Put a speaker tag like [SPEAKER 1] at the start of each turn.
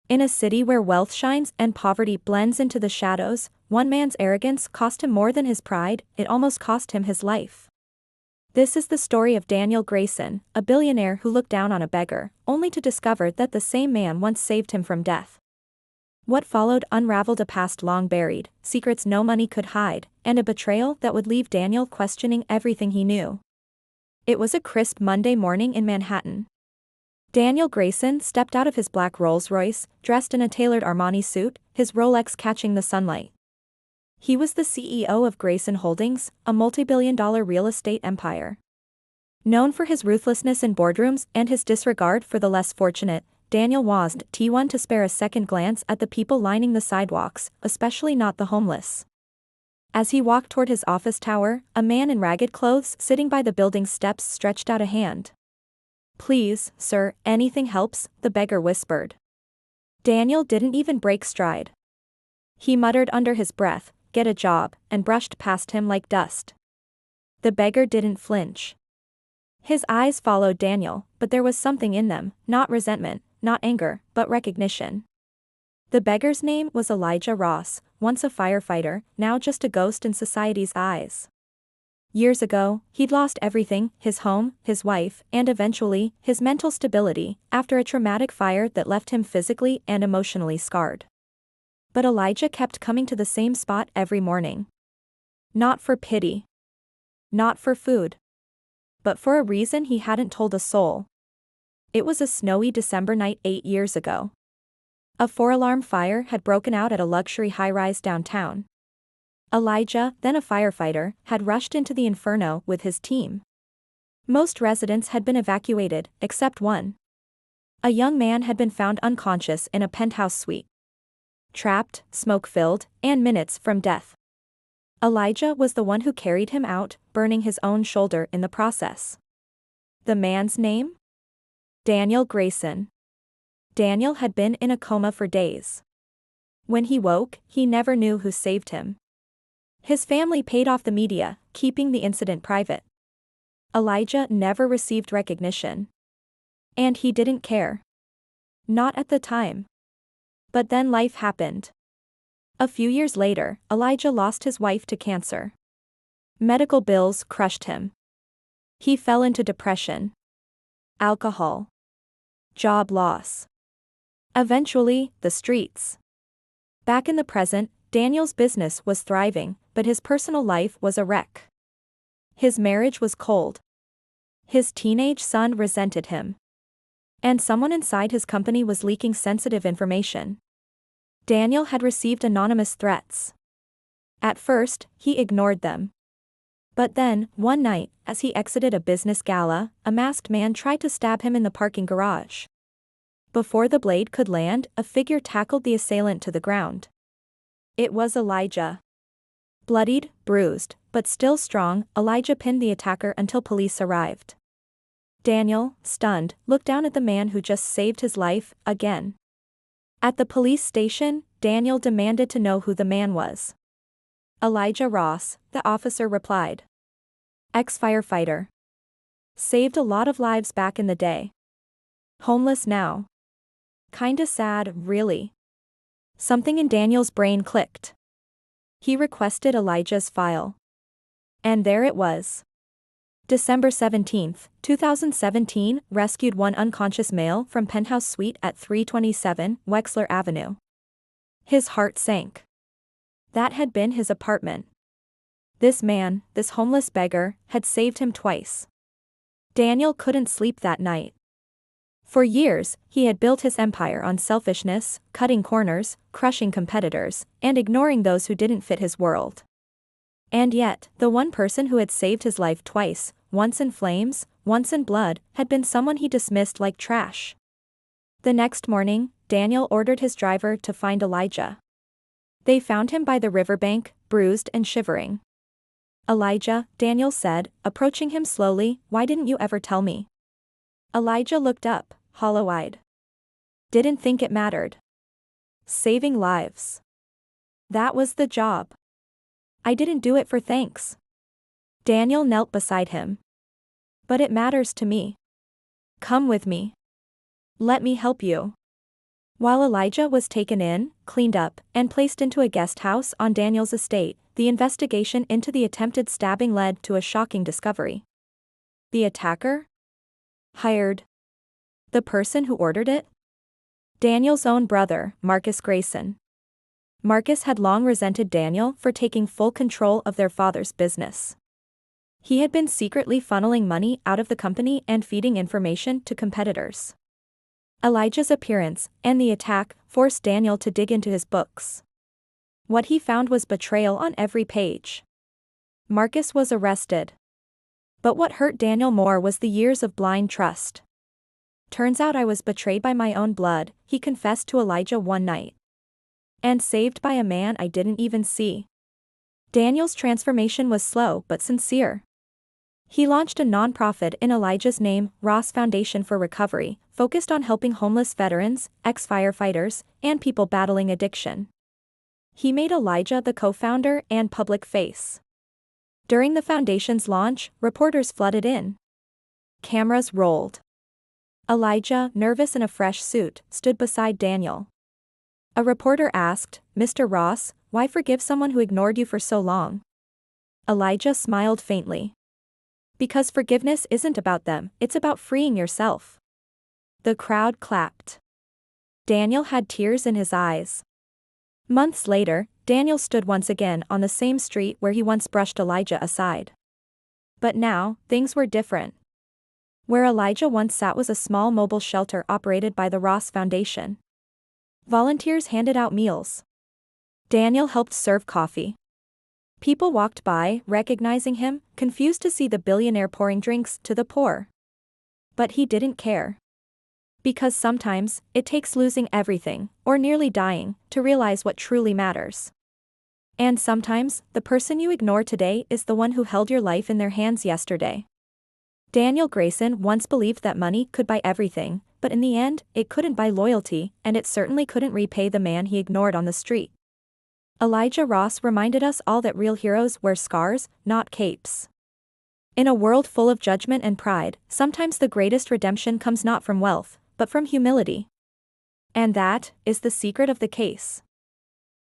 [SPEAKER 1] In a city where wealth shines and poverty blends into the shadows, one man's arrogance cost him more than his pride, it almost cost him his life. This is the story of Daniel Grayson, a billionaire who looked down on a beggar, only to discover that the same man once saved him from death. What followed unraveled a past long buried, secrets no money could hide, and a betrayal that would leave Daniel questioning everything he knew. It was a crisp Monday morning in Manhattan. Daniel Grayson stepped out of his black Rolls-Royce, dressed in a tailored Armani suit, his Rolex catching the sunlight. He was the CEO of Grayson Holdings, a multi-billion-dollar real estate empire. Known for his ruthlessness in boardrooms and his disregard for the less fortunate, Daniel wasn't one to spare a second glance at the people lining the sidewalks, especially not the homeless. As he walked toward his office tower, a man in ragged clothes sitting by the building's steps stretched out a hand. "Please, sir, anything helps," the beggar whispered. Daniel didn't even break stride. He muttered under his breath, "Get a job," and brushed past him like dust. The beggar didn't flinch. His eyes followed Daniel, but there was something in them, not resentment, not anger, but recognition. The beggar's name was Elijah Ross, once a firefighter, now just a ghost in society's eyes. Years ago, he'd lost everything, his home, his wife, and eventually, his mental stability, after a traumatic fire that left him physically and emotionally scarred. But Elijah kept coming to the same spot every morning. Not for pity. Not for food. But for a reason he hadn't told a soul. It was a snowy December night 8 years ago. A 4-alarm fire had broken out at a luxury high-rise downtown. Elijah, then a firefighter, had rushed into the inferno with his team. Most residents had been evacuated, except one. A young man had been found unconscious in a penthouse suite. Trapped, smoke-filled, and minutes from death. Elijah was the one who carried him out, burning his own shoulder in the process. The man's name? Daniel Grayson. Daniel had been in a coma for days. When he woke, he never knew who saved him. His family paid off the media, keeping the incident private. Elijah never received recognition. And he didn't care. Not at the time. But then life happened. A few years later, Elijah lost his wife to cancer. Medical bills crushed him. He fell into depression. Alcohol. Job loss. Eventually, the streets. Back in the present, Daniel's business was thriving, but his personal life was a wreck. His marriage was cold. His teenage son resented him. And someone inside his company was leaking sensitive information. Daniel had received anonymous threats. At first, he ignored them. But then, one night, as he exited a business gala, a masked man tried to stab him in the parking garage. Before the blade could land, a figure tackled the assailant to the ground. It was Elijah. Bloodied, bruised, but still strong, Elijah pinned the attacker until police arrived. Daniel, stunned, looked down at the man who just saved his life, again. At the police station, Daniel demanded to know who the man was. "Elijah Ross," the officer replied. "Ex-firefighter. Saved a lot of lives back in the day. Homeless now. Kinda sad, really." Something in Daniel's brain clicked. He requested Elijah's file. And there it was. December 17, 2017, rescued one unconscious male from penthouse suite at 327 Wexler Avenue. His heart sank. That had been his apartment. This man, this homeless beggar, had saved him twice. Daniel couldn't sleep that night. For years, he had built his empire on selfishness, cutting corners, crushing competitors, and ignoring those who didn't fit his world. And yet, the one person who had saved his life twice, once in flames, once in blood, had been someone he dismissed like trash. The next morning, Daniel ordered his driver to find Elijah. They found him by the riverbank, bruised and shivering. "Elijah," Daniel said, approaching him slowly, "why didn't you ever tell me?" Elijah looked up, hollow-eyed. "Didn't think it mattered. Saving lives. That was the job. I didn't do it for thanks." Daniel knelt beside him. "But it matters to me. Come with me. Let me help you." While Elijah was taken in, cleaned up, and placed into a guest house on Daniel's estate, the investigation into the attempted stabbing led to a shocking discovery. The attacker? Hired. The person who ordered it? Daniel's own brother, Marcus Grayson. Marcus had long resented Daniel for taking full control of their father's business. He had been secretly funneling money out of the company and feeding information to competitors. Elijah's appearance and the attack forced Daniel to dig into his books. What he found was betrayal on every page. Marcus was arrested. But what hurt Daniel more was the years of blind trust. Turns out I was betrayed by my own blood, he confessed to Elijah one night. And saved by a man I didn't even see. Daniel's transformation was slow but sincere. He launched a nonprofit in Elijah's name, Ross Foundation for Recovery, focused on helping homeless veterans, ex-firefighters, and people battling addiction. He made Elijah the co-founder and public face. During the foundation's launch, reporters flooded in. Cameras rolled. Elijah, nervous in a fresh suit, stood beside Daniel. A reporter asked, "Mr. Ross, why forgive someone who ignored you for so long?" Elijah smiled faintly. "Because forgiveness isn't about them, it's about freeing yourself." The crowd clapped. Daniel had tears in his eyes. Months later, Daniel stood once again on the same street where he once brushed Elijah aside. But now, things were different. Where Elijah once sat was a small mobile shelter operated by the Ross Foundation. Volunteers handed out meals. Daniel helped serve coffee. People walked by, recognizing him, confused to see the billionaire pouring drinks to the poor. But he didn't care. Because sometimes, it takes losing everything, or nearly dying, to realize what truly matters. And sometimes, the person you ignore today is the one who held your life in their hands yesterday. Daniel Grayson once believed that money could buy everything, but in the end, it couldn't buy loyalty, and it certainly couldn't repay the man he ignored on the street. Elijah Ross reminded us all that real heroes wear scars, not capes. In a world full of judgment and pride, sometimes the greatest redemption comes not from wealth, but from humility. And that is the secret of the case.